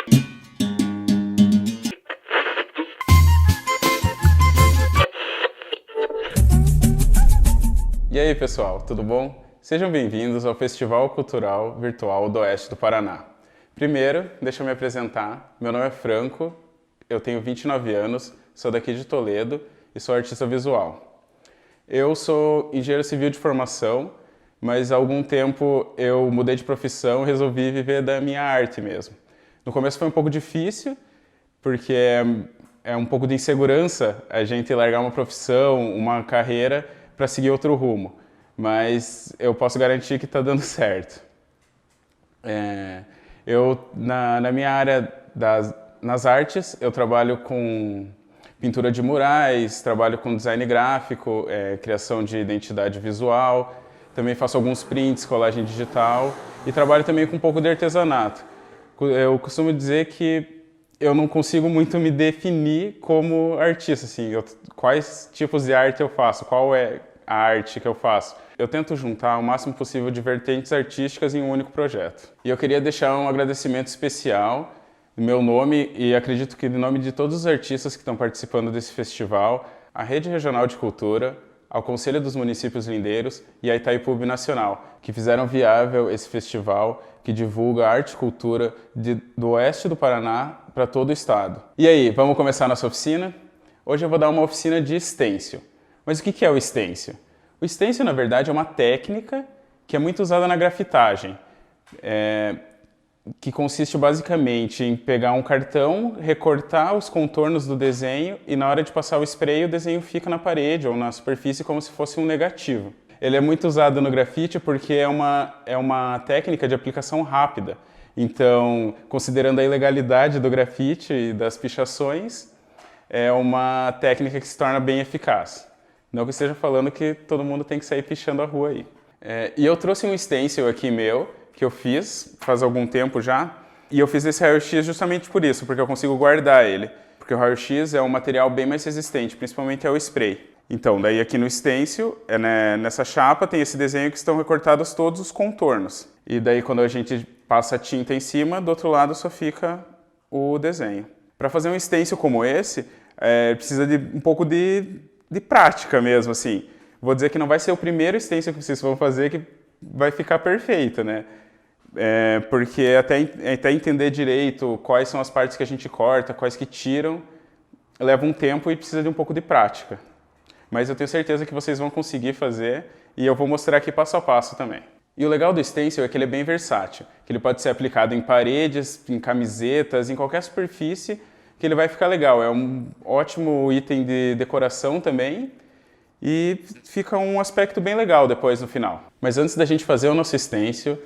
E aí pessoal, tudo bom? Sejam bem-vindos ao Festival Cultural Virtual do Oeste do Paraná. Primeiro, deixa eu me apresentar. Meu nome é Franco, eu tenho 29 anos, sou daqui de Toledo e sou artista visual. Eu sou engenheiro civil de formação, mas há algum tempo eu mudei de profissão e resolvi viver da minha arte mesmo. No começo foi um pouco difícil, porque é um pouco de insegurança a gente largar uma profissão, uma carreira para seguir outro rumo, mas eu posso garantir que está dando certo. Na minha área nas artes, eu trabalho com pintura de murais, trabalho com design gráfico, criação de identidade visual, também faço alguns prints, colagem digital e trabalho também com um pouco de artesanato. Eu costumo dizer que eu não consigo muito me definir como artista, assim, quais tipos de arte eu faço, qual é a arte que eu faço. Eu tento juntar o máximo possível de vertentes artísticas em um único projeto. E eu queria deixar um agradecimento especial em meu nome e acredito que em nome de todos os artistas que estão participando desse festival, à Rede Regional de Cultura, ao Conselho dos Municípios Lindeiros e à Itaipu Nacional, que fizeram viável esse festival que divulga arte e cultura do oeste do Paraná para todo o estado. E aí, vamos começar a nossa oficina? Hoje eu vou dar uma oficina de stencil. Mas o que é o stencil? O stencil, na verdade, é uma técnica que é muito usada na grafitagem, que consiste basicamente em pegar um cartão, recortar os contornos do desenho e na hora de passar o spray o desenho fica na parede ou na superfície como se fosse um negativo. Ele é muito usado no grafite porque é uma técnica de aplicação rápida. Então, considerando a ilegalidade do grafite e das pichações, é uma técnica que se torna bem eficaz. Não que eu esteja falando que todo mundo tem que sair pichando a rua aí. E eu trouxe um stencil aqui meu, que eu fiz faz algum tempo já, e eu fiz esse raio-x justamente por isso, porque eu consigo guardar ele. Porque o raio-x é um material bem mais resistente, principalmente ao spray. Então, daí aqui no stencil, nessa chapa, tem esse desenho que estão recortados todos os contornos. E daí quando a gente passa a tinta em cima, do outro lado só fica o desenho. Para fazer um stencil como esse, precisa de um pouco de prática mesmo, assim. Vou dizer que não vai ser o primeiro stencil que vocês vão fazer que vai ficar perfeito, né? Porque até entender direito quais são as partes que a gente corta, quais que tiram, leva um tempo e precisa de um pouco de prática. Mas eu tenho certeza que vocês vão conseguir fazer e eu vou mostrar aqui passo a passo também. E o legal do stencil é que ele é bem versátil, que ele pode ser aplicado em paredes, em camisetas, em qualquer superfície, que ele vai ficar legal. É um ótimo item de decoração também e fica um aspecto bem legal depois no final. Mas antes da gente fazer o nosso stencil,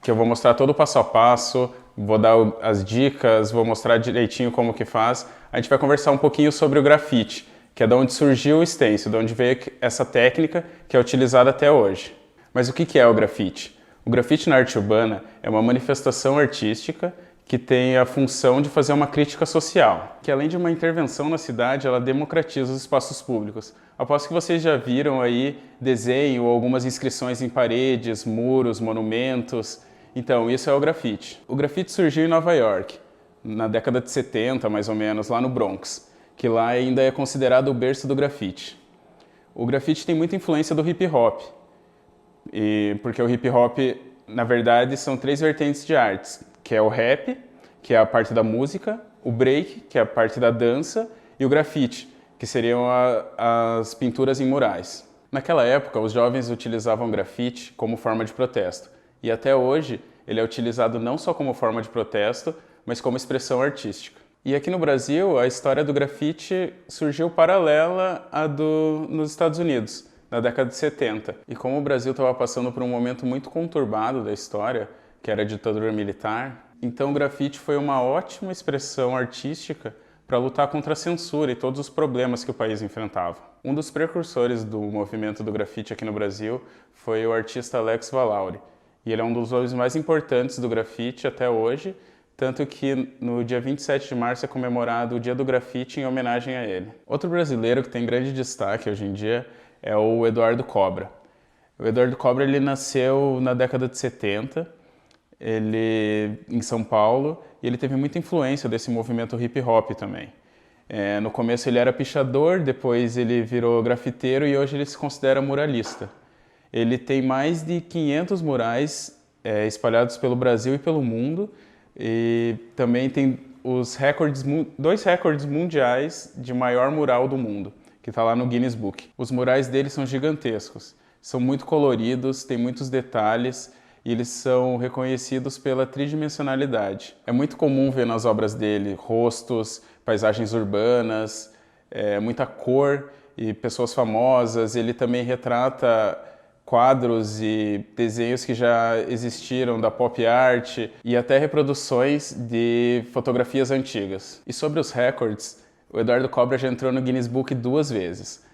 que eu vou mostrar todo o passo a passo, vou dar as dicas, vou mostrar direitinho como que faz, a gente vai conversar um pouquinho sobre o grafite, que é de onde surgiu o stencil, de onde veio essa técnica que é utilizada até hoje. Mas o que é o grafite? O grafite na arte urbana é uma manifestação artística que tem a função de fazer uma crítica social, que além de uma intervenção na cidade, ela democratiza os espaços públicos. Aposto que vocês já viram aí desenho ou algumas inscrições em paredes, muros, monumentos. Então, isso é o grafite. O grafite surgiu em Nova York, na década de 70, mais ou menos, lá no Bronx, que lá ainda é considerado o berço do grafite. O grafite tem muita influência do hip hop, porque o hip hop, na verdade, são três vertentes de artes, que é o rap, que é a parte da música, o break, que é a parte da dança, e o grafite, que seriam as pinturas em murais. Naquela época, os jovens utilizavam grafite como forma de protesto, e até hoje ele é utilizado não só como forma de protesto, mas como expressão artística. E aqui no Brasil, a história do grafite surgiu paralela nos Estados Unidos, na década de 70. E como o Brasil estava passando por um momento muito conturbado da história, que era a ditadura militar, então o grafite foi uma ótima expressão artística para lutar contra a censura e todos os problemas que o país enfrentava. Um dos precursores do movimento do grafite aqui no Brasil foi o artista Alex Valauri, e ele é um dos nomes mais importantes do grafite até hoje, tanto que no dia 27 de março é comemorado o Dia do Grafite em homenagem a ele. Outro brasileiro que tem grande destaque hoje em dia é o Eduardo Cobra. O Eduardo Cobra ele nasceu na década de 70, em São Paulo, e ele teve muita influência desse movimento hip hop também. No começo ele era pichador, depois ele virou grafiteiro e hoje ele se considera muralista. Ele tem mais de 500 murais espalhados pelo Brasil e pelo mundo, e também tem dois recordes mundiais de maior mural do mundo, que está lá no Guinness Book. Os murais dele são gigantescos, são muito coloridos, têm muitos detalhes e eles são reconhecidos pela tridimensionalidade. É muito comum ver nas obras dele rostos, paisagens urbanas, muita cor e pessoas famosas. Ele também retrata quadros e desenhos que já existiram da pop art e até reproduções de fotografias antigas. E sobre os recordes, o Eduardo Cobra já entrou no Guinness Book 2 vezes.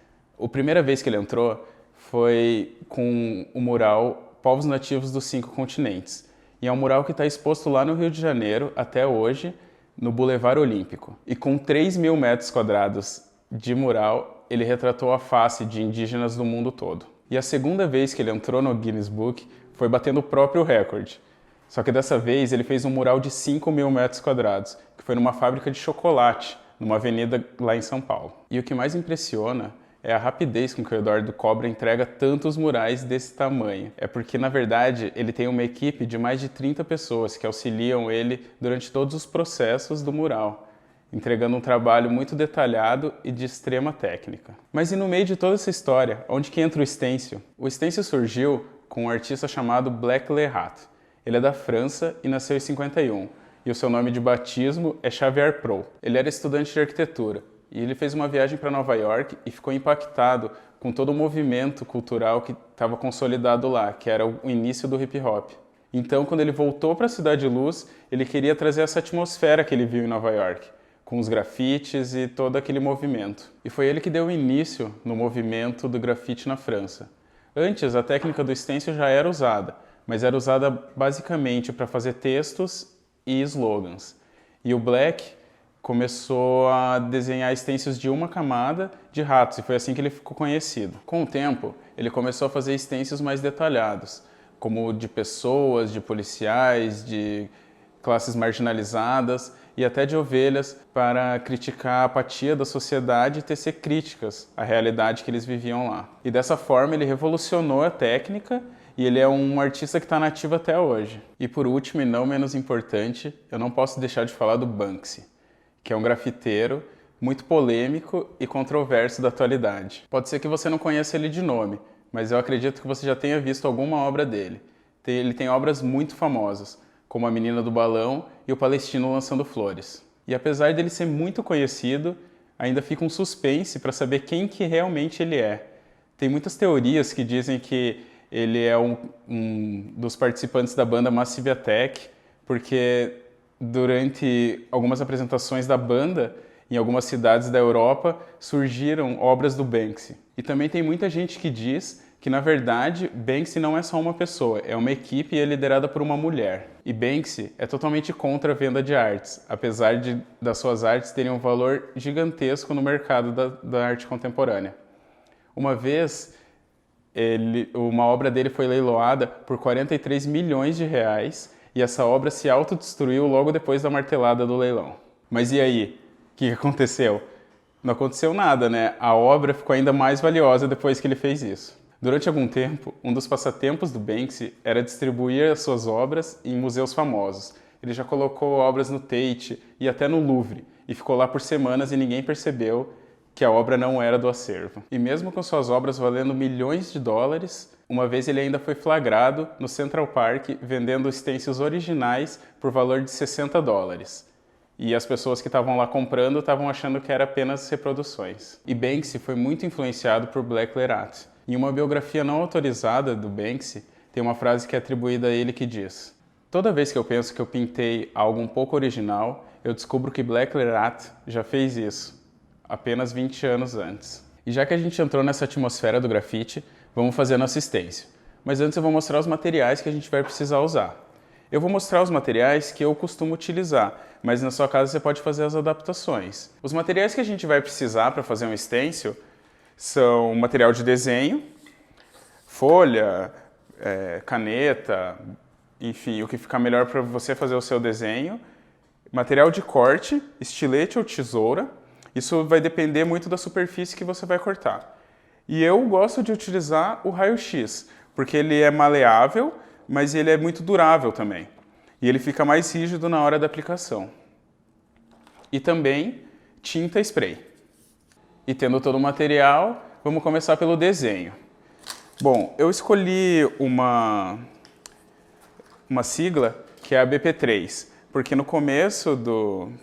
A primeira vez que ele entrou foi com o mural Povos Nativos dos 5 Continentes. E é um mural que está exposto lá no Rio de Janeiro até hoje, no Boulevard Olímpico. E com 3.000 metros quadrados de mural, ele retratou a face de indígenas do mundo todo. E a segunda vez que ele entrou no Guinness Book foi batendo o próprio recorde. Só que dessa vez ele fez um mural de 5.000 metros quadrados, que foi numa fábrica de chocolate, numa avenida lá em São Paulo. E o que mais impressiona é a rapidez com que o Eduardo Cobra entrega tantos murais desse tamanho. É porque, na verdade, ele tem uma equipe de mais de 30 pessoas que auxiliam ele durante todos os processos do mural, entregando um trabalho muito detalhado e de extrema técnica. Mas e no meio de toda essa história, onde que entra o stencil? O stencil surgiu com um artista chamado Black Lerat. Ele é da França e nasceu em 51, e o seu nome de batismo é Xavier Pro. Ele era estudante de arquitetura, e ele fez uma viagem para Nova York e ficou impactado com todo o movimento cultural que estava consolidado lá, que era o início do hip hop. Então, quando ele voltou para a Cidade Luz, ele queria trazer essa atmosfera que ele viu em Nova York, com os grafites e todo aquele movimento. E foi ele que deu início no movimento do grafite na França. Antes, a técnica do stencil já era usada, mas era usada basicamente para fazer textos e slogans. E o Black começou a desenhar stencils de uma camada de ratos, e foi assim que ele ficou conhecido. Com o tempo, ele começou a fazer stencils mais detalhados, como de pessoas, de policiais, de classes marginalizadas e até de ovelhas, para criticar a apatia da sociedade e tecer críticas à realidade que eles viviam lá. E dessa forma ele revolucionou a técnica e ele é um artista que está nativo até hoje. E por último, e não menos importante, eu não posso deixar de falar do Banksy, que é um grafiteiro muito polêmico e controverso da atualidade. Pode ser que você não conheça ele de nome, mas eu acredito que você já tenha visto alguma obra dele. Ele tem obras muito famosas, como A Menina do Balão e O Palestino Lançando Flores. E apesar dele ser muito conhecido, ainda fica um suspense para saber quem que realmente ele é. Tem muitas teorias que dizem que ele é um dos participantes da banda Massive Attack, porque durante algumas apresentações da banda, em algumas cidades da Europa, surgiram obras do Banksy. E também tem muita gente que diz que, na verdade, Banksy não é só uma pessoa, é uma equipe e é liderada por uma mulher. E Banksy é totalmente contra a venda de artes, apesar das suas artes terem um valor gigantesco no mercado da arte contemporânea. Uma vez, uma obra dele foi leiloada por 43 milhões de reais, e essa obra se autodestruiu logo depois da martelada do leilão. Mas e aí? O que aconteceu? Não aconteceu nada, né? A obra ficou ainda mais valiosa depois que ele fez isso. Durante algum tempo, um dos passatempos do Banksy era distribuir as suas obras em museus famosos. Ele já colocou obras no Tate e até no Louvre, e ficou lá por semanas e ninguém percebeu que a obra não era do acervo. E mesmo com suas obras valendo milhões de dólares, uma vez ele ainda foi flagrado no Central Park vendendo stencils originais por valor de 60 dólares. E as pessoas que estavam lá comprando estavam achando que era apenas reproduções. E Banksy foi muito influenciado por Black Lerat. Em uma biografia não autorizada do Banksy, tem uma frase que é atribuída a ele que diz: "Toda vez que eu penso que eu pintei algo um pouco original, eu descubro que Black Lerat já fez isso, apenas 20 anos antes." E já que a gente entrou nessa atmosfera do grafite, vamos fazer a nossa stencil. Mas antes eu vou mostrar os materiais que a gente vai precisar usar. Eu vou mostrar os materiais que eu costumo utilizar, mas na sua casa você pode fazer as adaptações. Os materiais que a gente vai precisar para fazer um stencil são material de desenho, folha, caneta, enfim, o que fica melhor para você fazer o seu desenho. Material de corte, estilete ou tesoura. Isso vai depender muito da superfície que você vai cortar. E eu gosto de utilizar o raio-x, porque ele é maleável, mas ele é muito durável também. E ele fica mais rígido na hora da aplicação. E também tinta spray. E tendo todo o material, vamos começar pelo desenho. Bom, eu escolhi uma sigla que é a BP3, porque no começo,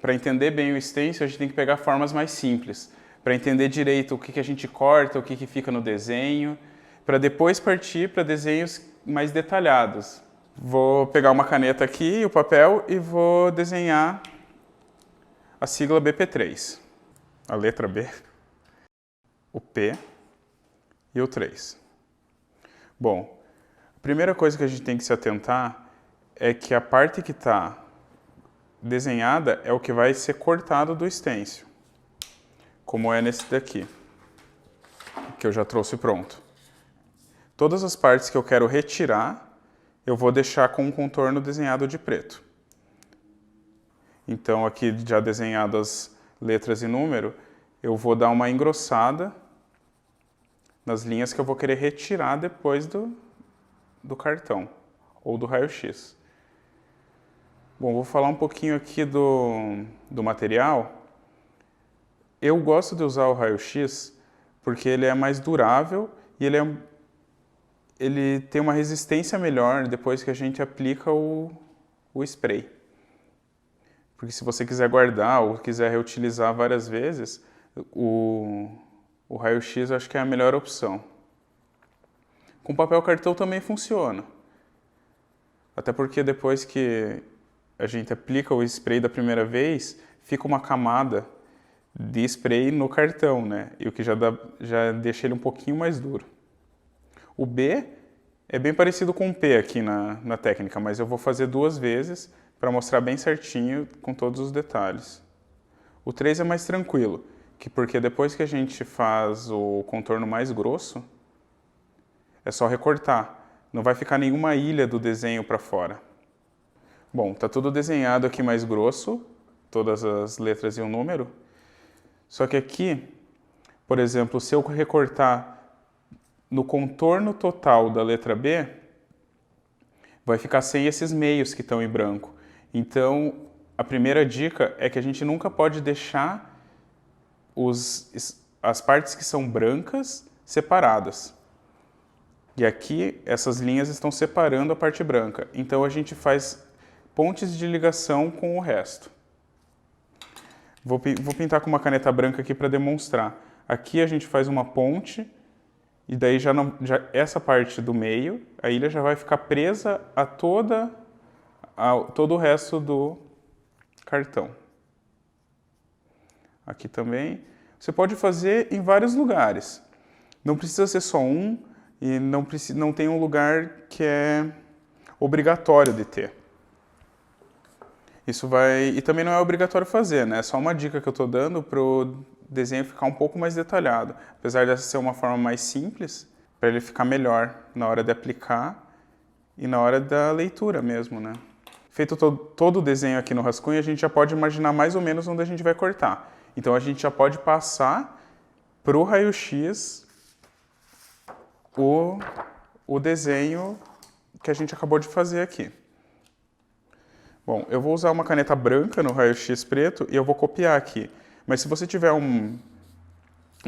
para entender bem o stencil, a gente tem que pegar formas mais simples, para entender direito o que a gente corta, o que fica no desenho, para depois partir para desenhos mais detalhados. Vou pegar uma caneta aqui, o papel, e vou desenhar a sigla BP3. A letra B, o P e o 3. Bom, a primeira coisa que a gente tem que se atentar é que a parte que está desenhada é o que vai ser cortado do stencil, como é nesse daqui, que eu já trouxe pronto. Todas as partes que eu quero retirar, eu vou deixar com um contorno desenhado de preto. Então, aqui já desenhado as letras e número, eu vou dar uma engrossada nas linhas que eu vou querer retirar depois do cartão ou do raio-x. Bom, vou falar um pouquinho aqui do material. Eu gosto de usar o raio-x porque ele é mais durável e ele tem uma resistência melhor depois que a gente aplica o spray. Porque se você quiser guardar ou quiser reutilizar várias vezes, o raio-x eu acho que é a melhor opção. Com papel cartão também funciona. Até porque depois que a gente aplica o spray da primeira vez, fica uma camada de spray no cartão, né? E o que já deixa ele um pouquinho mais duro. O B é bem parecido com o P aqui na técnica, mas eu vou fazer 2 vezes para mostrar bem certinho com todos os detalhes. O 3 é mais tranquilo, porque depois que a gente faz o contorno mais grosso, é só recortar. Não vai ficar nenhuma ilha do desenho para fora. Bom, tá tudo desenhado aqui mais grosso, todas as letras e o número. Só que aqui, por exemplo, se eu recortar no contorno total da letra B, vai ficar sem esses meios que estão em branco. Então, a primeira dica é que a gente nunca pode deixar as partes que são brancas separadas. E aqui, essas linhas estão separando a parte branca. Então, a gente faz pontes de ligação com o resto. Vou pintar com uma caneta branca aqui para demonstrar. Aqui a gente faz uma ponte, e daí essa parte do meio, a ilha já vai ficar presa a todo o resto do cartão. Aqui também. Você pode fazer em vários lugares. Não precisa ser só um, e não tem um lugar que é obrigatório de ter. E também não é obrigatório fazer, né? É só uma dica que eu estou dando para o desenho ficar um pouco mais detalhado. Apesar dessa ser uma forma mais simples, para ele ficar melhor na hora de aplicar e na hora da leitura mesmo, né? Feito todo o desenho aqui no rascunho, a gente já pode imaginar mais ou menos onde a gente vai cortar. Então a gente já pode passar para o raio-x o desenho que a gente acabou de fazer aqui. Bom, eu vou usar uma caneta branca no raio-x preto e eu vou copiar aqui. Mas se você tiver um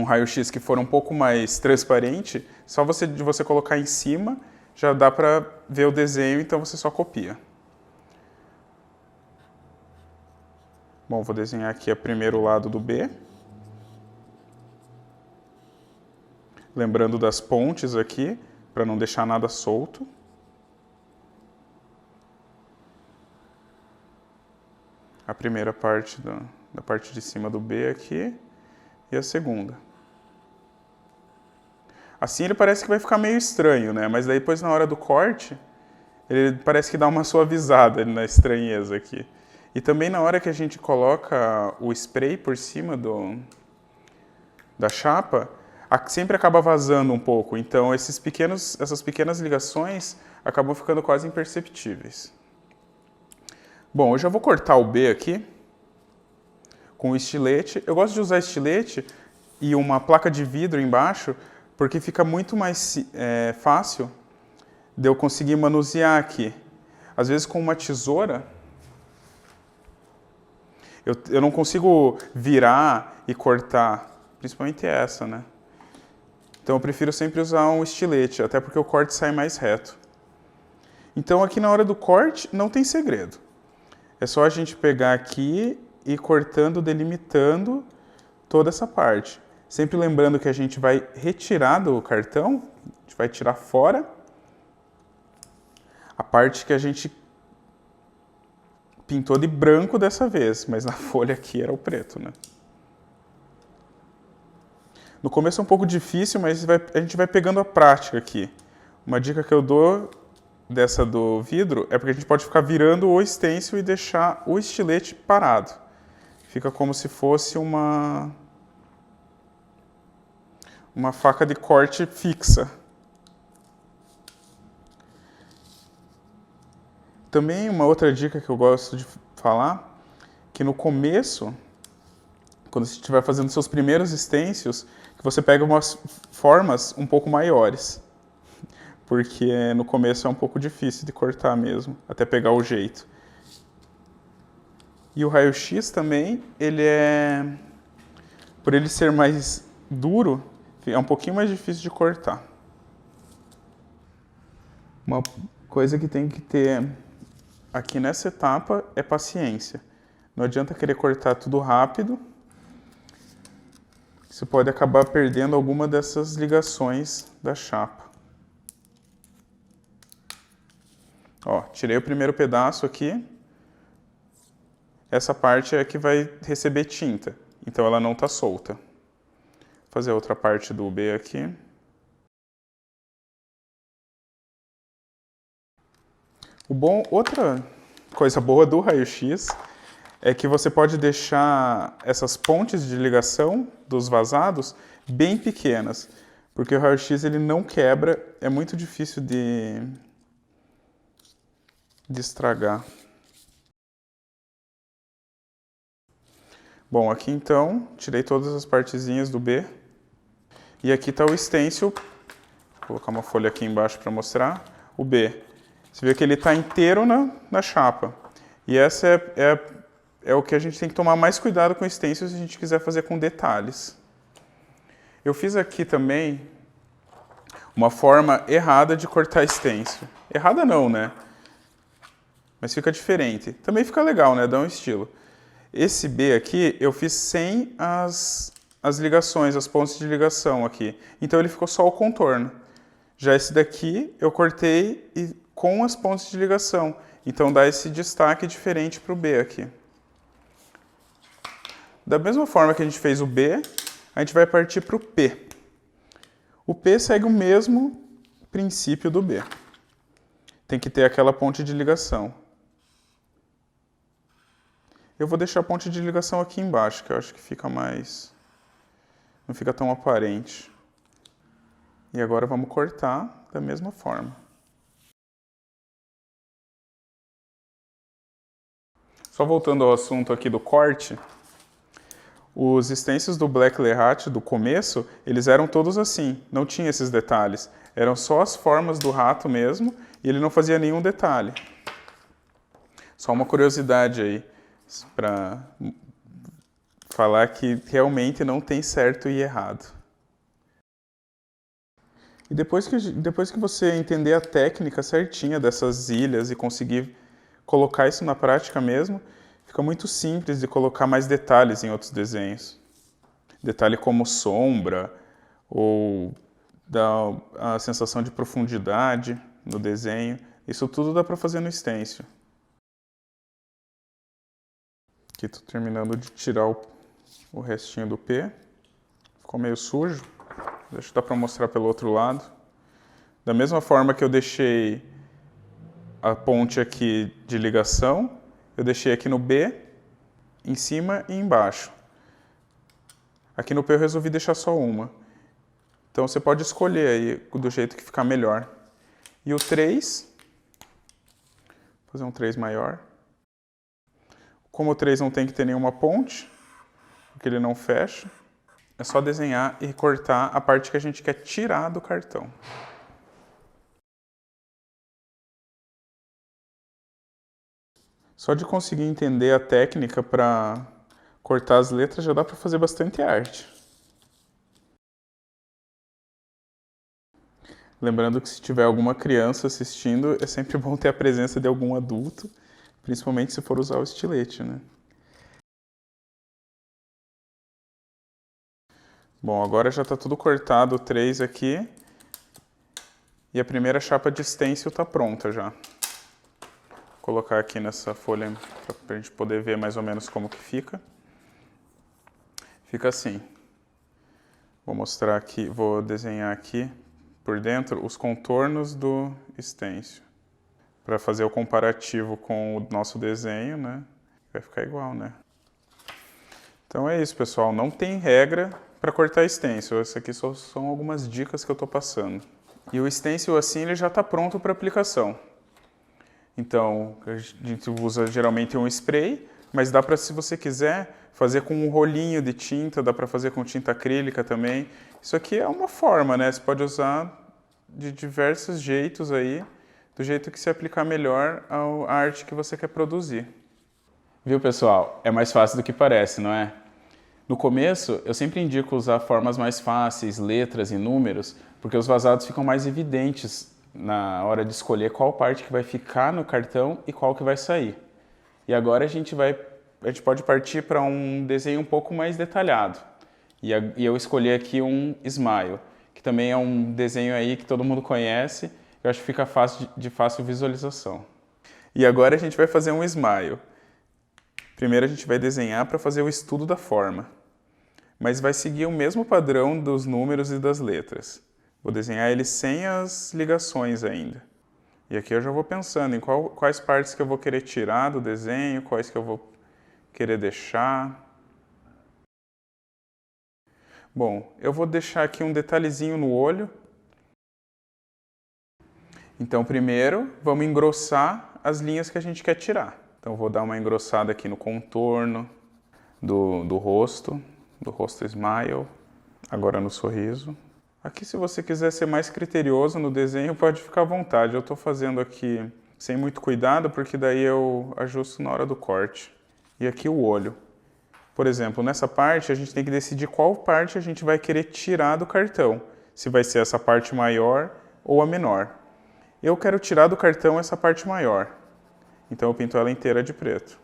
raio-x que for um pouco mais transparente, só de você colocar em cima, já dá para ver o desenho, então você só copia. Bom, vou desenhar aqui o primeiro lado do B. Lembrando das pontes aqui, para não deixar nada solto. A primeira parte da parte de cima do B aqui e a segunda. Assim ele parece que vai ficar meio estranho, né? Mas daí depois na hora do corte, ele parece que dá uma suavizada na estranheza aqui. E também na hora que a gente coloca o spray por cima da chapa, sempre acaba vazando um pouco. Então essas pequenas ligações acabam ficando quase imperceptíveis. Bom, eu já vou cortar o B aqui com o estilete. Eu gosto de usar estilete e uma placa de vidro embaixo, porque fica muito mais fácil de eu conseguir manusear aqui. Às vezes com uma tesoura, eu não consigo virar e cortar, principalmente essa, né? Então eu prefiro sempre usar um estilete, até porque o corte sai mais reto. Então aqui na hora do corte não tem segredo. É só a gente pegar aqui e ir cortando, delimitando toda essa parte. Sempre lembrando que a gente vai retirar do cartão, a gente vai tirar fora a parte que a gente pintou de branco dessa vez, mas na folha aqui era o preto, né? No começo é um pouco difícil, mas a gente vai pegando a prática aqui. Uma dica que eu dou dessa do vidro é porque a gente pode ficar virando o stencil e deixar o estilete parado. Fica como se fosse uma faca de corte fixa. Também uma outra dica que eu gosto de falar, que no começo, quando você estiver fazendo seus primeiros stencils, que você pega umas formas um pouco maiores. Porque no começo é um pouco difícil de cortar mesmo, até pegar o jeito. E o raio-x também, por ele ser mais duro, é um pouquinho mais difícil de cortar. Uma coisa que tem que ter aqui nessa etapa é paciência. Não adianta querer cortar tudo rápido. Você pode acabar perdendo alguma dessas ligações da chapa. Ó, tirei o primeiro pedaço aqui. Essa parte é que vai receber tinta, então ela não está solta. Vou fazer a outra parte do B aqui. Outra coisa boa do raio-x é que você pode deixar essas pontes de ligação dos vazados bem pequenas, porque o raio-x ele não quebra, é muito difícil de estragar. Bom, aqui então, tirei todas as partezinhas do B. E aqui está o stencil. Vou colocar uma folha aqui embaixo para mostrar. O B. Você vê que ele está inteiro na chapa. E essa é o que a gente tem que tomar mais cuidado com o stencil se a gente quiser fazer com detalhes. Eu fiz aqui também uma forma errada de cortar stencil. Errada não, né? Mas fica diferente. Também fica legal, né? Dá um estilo. Esse B aqui, eu fiz sem as ligações, as pontes de ligação aqui. Então ele ficou só o contorno. Já esse daqui, eu cortei com as pontes de ligação. Então dá esse destaque diferente para o B aqui. Da mesma forma que a gente fez o B, a gente vai partir para o P. O P segue o mesmo princípio do B. Tem que ter aquela ponte de ligação. Eu vou deixar a ponte de ligação aqui embaixo, que eu acho que fica mais... não fica tão aparente. E agora vamos cortar da mesma forma. Só voltando ao assunto aqui do corte, os stencils do Black Lehat do começo, eles eram todos assim, não tinha esses detalhes. Eram só as formas do rato mesmo, e ele não fazia nenhum detalhe. Só uma curiosidade aí, para falar que realmente não tem certo e errado. E depois que você entender a técnica certinha dessas ilhas e conseguir colocar isso na prática mesmo, fica muito simples de colocar mais detalhes em outros desenhos. Detalhe como sombra, ou dar a sensação de profundidade no desenho. Isso tudo dá para fazer no stencil. Aqui estou terminando de tirar o restinho do P. Ficou meio sujo. Deixa eu dar para mostrar pelo outro lado. Da mesma forma que eu deixei a ponte aqui de ligação, eu deixei aqui no B, em cima e embaixo. Aqui no P eu resolvi deixar só uma. Então você pode escolher aí do jeito que ficar melhor. E o 3, vou fazer um 3 maior. Como o 3 não tem que ter nenhuma ponte, porque ele não fecha, é só desenhar e cortar a parte que a gente quer tirar do cartão. Só de conseguir entender a técnica para cortar as letras já dá para fazer bastante arte. Lembrando que se tiver alguma criança assistindo, é sempre bom ter a presença de algum adulto, principalmente se for usar o estilete, né? Bom, agora já está tudo cortado o 3 aqui. E a primeira chapa de stencil está pronta já. Vou colocar aqui nessa folha para a gente poder ver mais ou menos como que fica. Fica assim. Vou mostrar aqui, vou desenhar aqui por dentro os contornos do stencil. Para fazer o comparativo com o nosso desenho, né? Vai ficar igual, né? Então é isso, pessoal. Não tem regra para cortar stencil. Essas aqui só são algumas dicas que eu estou passando. E o stencil assim ele já está pronto para aplicação. Então a gente usa geralmente um spray, mas dá para, se você quiser, fazer com um rolinho de tinta, dá para fazer com tinta acrílica também. Isso aqui é uma forma, né? Você pode usar de diversos jeitos aí, do jeito que se aplicar melhor à arte que você quer produzir. Viu, pessoal? É mais fácil do que parece, não é? No começo, eu sempre indico usar formas mais fáceis, letras e números, porque os vazados ficam mais evidentes na hora de escolher qual parte que vai ficar no cartão e qual que vai sair. E agora a gente pode partir para um desenho um pouco mais detalhado. E eu escolhi aqui um Smile, que também é um desenho aí que todo mundo conhece, eu acho que fica de fácil visualização. E agora a gente vai fazer um Smile. Primeiro a gente vai desenhar para fazer o estudo da forma, mas vai seguir o mesmo padrão dos números e das letras. Vou desenhar ele sem as ligações ainda. E aqui eu já vou pensando em quais partes que eu vou querer tirar do desenho, quais que eu vou querer deixar. Bom, eu vou deixar aqui um detalhezinho no olho. Então primeiro vamos engrossar as linhas que a gente quer tirar. Então vou dar uma engrossada aqui no contorno do rosto Smile, agora no sorriso. Aqui, se você quiser ser mais criterioso no desenho, pode ficar à vontade. Eu estou fazendo aqui sem muito cuidado, porque daí eu ajusto na hora do corte. E aqui o olho. Por exemplo, nessa parte a gente tem que decidir qual parte a gente vai querer tirar do cartão. Se vai ser essa parte maior ou a menor. Eu quero tirar do cartão essa parte maior. Então eu pinto ela inteira de preto.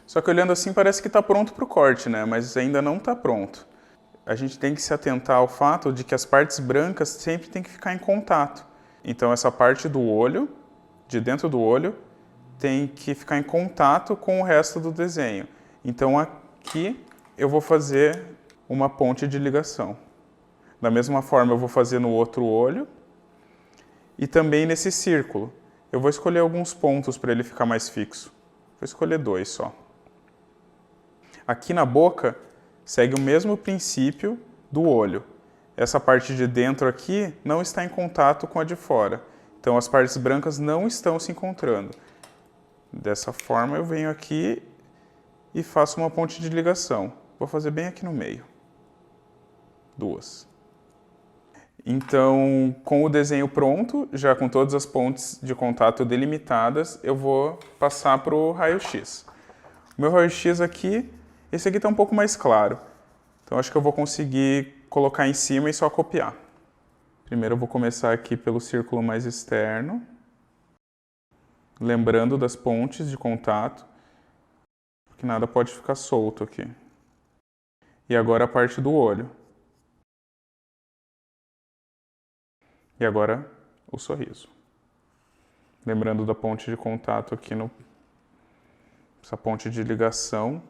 Só que olhando assim parece que está pronto para o corte, né? Mas ainda não está pronto. A gente tem que se atentar ao fato de que as partes brancas sempre tem que ficar em contato. Então essa parte do olho, de dentro do olho, tem que ficar em contato com o resto do desenho. Então aqui eu vou fazer uma ponte de ligação. Da mesma forma eu vou fazer no outro olho e também nesse círculo. Eu vou escolher alguns pontos para ele ficar mais fixo. Vou escolher 2 só. Aqui na boca, segue o mesmo princípio do olho. Essa parte de dentro aqui não está em contato com a de fora. Então as partes brancas não estão se encontrando. Dessa forma eu venho aqui e faço uma ponte de ligação. Vou fazer bem aqui no meio. 2. Então, com o desenho pronto, já com todas as pontes de contato delimitadas, eu vou passar para o raio-x. O meu raio-x aqui, esse aqui está um pouco mais claro. Então, acho que eu vou conseguir colocar em cima e só copiar. Primeiro, eu vou começar aqui pelo círculo mais externo, lembrando das pontes de contato, porque nada pode ficar solto aqui. E agora a parte do olho. E agora o sorriso. Lembrando da ponte de contato aqui, essa ponte de ligação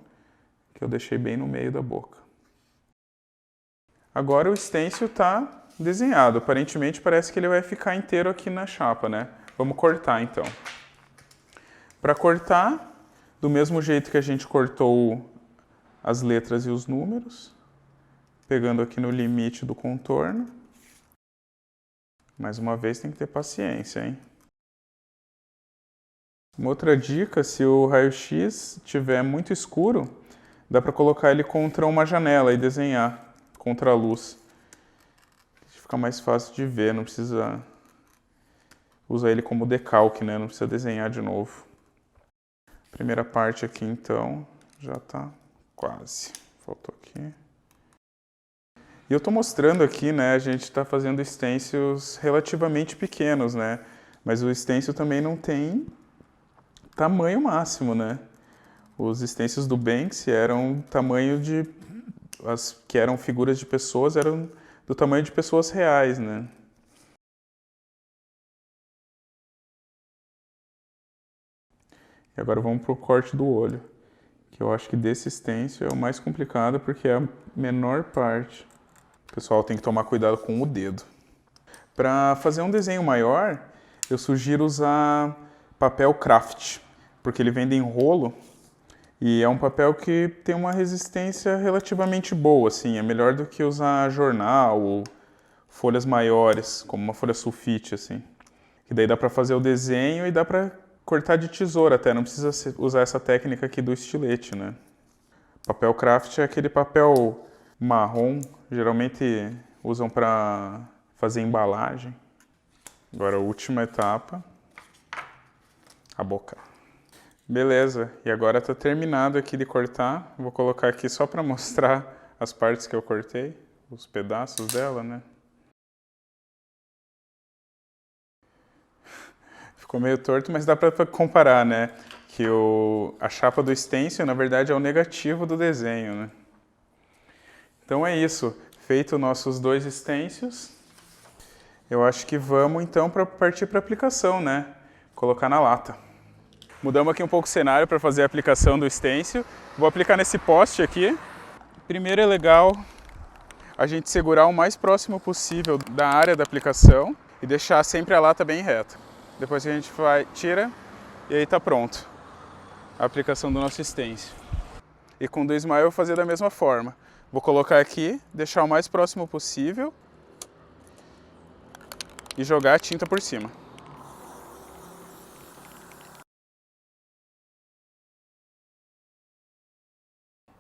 que eu deixei bem no meio da boca. Agora o stencil está desenhado. Aparentemente parece que ele vai ficar inteiro aqui na chapa, né? Vamos cortar então. Para cortar, do mesmo jeito que a gente cortou as letras e os números, pegando aqui no limite do contorno. Mais uma vez tem que ter paciência, hein? Uma outra dica, se o raio-x estiver muito escuro, dá para colocar ele contra uma janela e desenhar contra a luz. Fica mais fácil de ver, não precisa usar ele como decalque, né? Não precisa desenhar de novo. Primeira parte aqui, então, já está quase. Faltou aqui. E eu estou mostrando aqui, né? A gente está fazendo stencils relativamente pequenos, né? Mas o stencil também não tem tamanho máximo, né? Os stencils do Banksy eram tamanho de... As que eram figuras de pessoas eram do tamanho de pessoas reais, né? E agora vamos para o corte do olho, que eu acho que desse stencil é o mais complicado porque é a menor parte. O pessoal tem que tomar cuidado com o dedo. Para fazer um desenho maior, eu sugiro usar papel craft, porque ele vem em rolo e é um papel que tem uma resistência relativamente boa, assim, é melhor do que usar jornal ou folhas maiores, como uma folha sulfite, assim. Que daí dá para fazer o desenho e dá para cortar de tesoura até, não precisa usar essa técnica aqui do estilete, né? Papel craft é aquele papel marrom, geralmente usam para fazer embalagem. Agora a última etapa, a boca. Beleza, e agora está terminado aqui de cortar. Vou colocar aqui só para mostrar as partes que eu cortei, os pedaços dela, né? Ficou meio torto, mas dá para comparar, né? Que a chapa do stencil, na verdade, é o negativo do desenho, né? Então é isso. Feito nossos 2 stencils, eu acho que vamos então para partir para a aplicação, né? Colocar na lata. Mudamos aqui um pouco o cenário para fazer a aplicação do stencil. Vou aplicar nesse poste aqui. Primeiro é legal a gente segurar o mais próximo possível da área da aplicação e deixar sempre a lata bem reta. Depois que a gente tira e aí está pronto a aplicação do nosso stencil. E com o do Smile eu vou fazer da mesma forma. Vou colocar aqui, deixar o mais próximo possível e jogar a tinta por cima.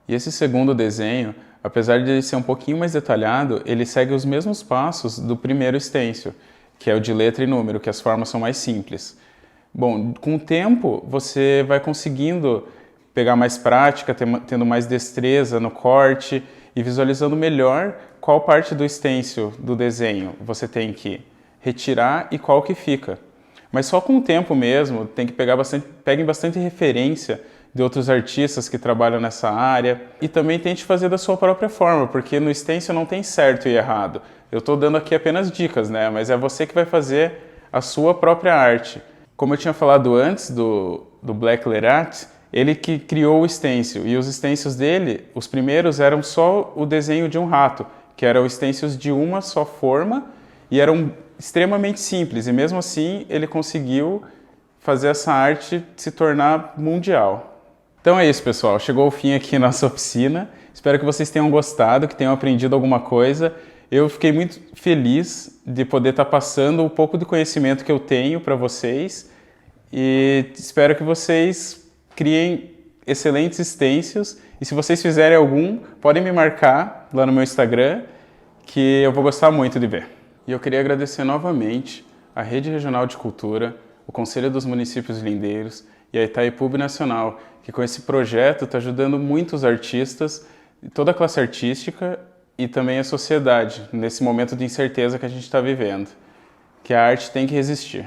E esse segundo desenho, apesar de ele ser um pouquinho mais detalhado, ele segue os mesmos passos do primeiro stencil, que é o de letra e número, que as formas são mais simples. Bom, com o tempo você vai conseguindo pegar mais prática, tendo mais destreza no corte e visualizando melhor qual parte do stencil do desenho você tem que retirar e qual que fica. Mas só com o tempo mesmo, tem que peguem bastante referência de outros artistas que trabalham nessa área e também tente fazer da sua própria forma, porque no stencil não tem certo e errado. Eu estou dando aqui apenas dicas, né? Mas é você que vai fazer a sua própria arte. Como eu tinha falado antes do Black Lerat, ele que criou o stencil, e os stencils dele, os primeiros eram só o desenho de um rato, que eram stencils de uma só forma e eram extremamente simples, e mesmo assim ele conseguiu fazer essa arte se tornar mundial. Então é isso, pessoal. Chegou o fim aqui nossa oficina. Espero que vocês tenham gostado, que tenham aprendido alguma coisa. Eu fiquei muito feliz de poder estar passando um pouco do conhecimento que eu tenho para vocês e espero que vocês criem excelentes stencils. E se vocês fizerem algum, podem me marcar lá no meu Instagram, que eu vou gostar muito de ver. E eu queria agradecer novamente a Rede Regional de Cultura, o Conselho dos Municípios Lindeiros e a Itaipu Nacional, que com esse projeto está ajudando muitos artistas, toda a classe artística e também a sociedade, nesse momento de incerteza que a gente está vivendo, que a arte tem que resistir.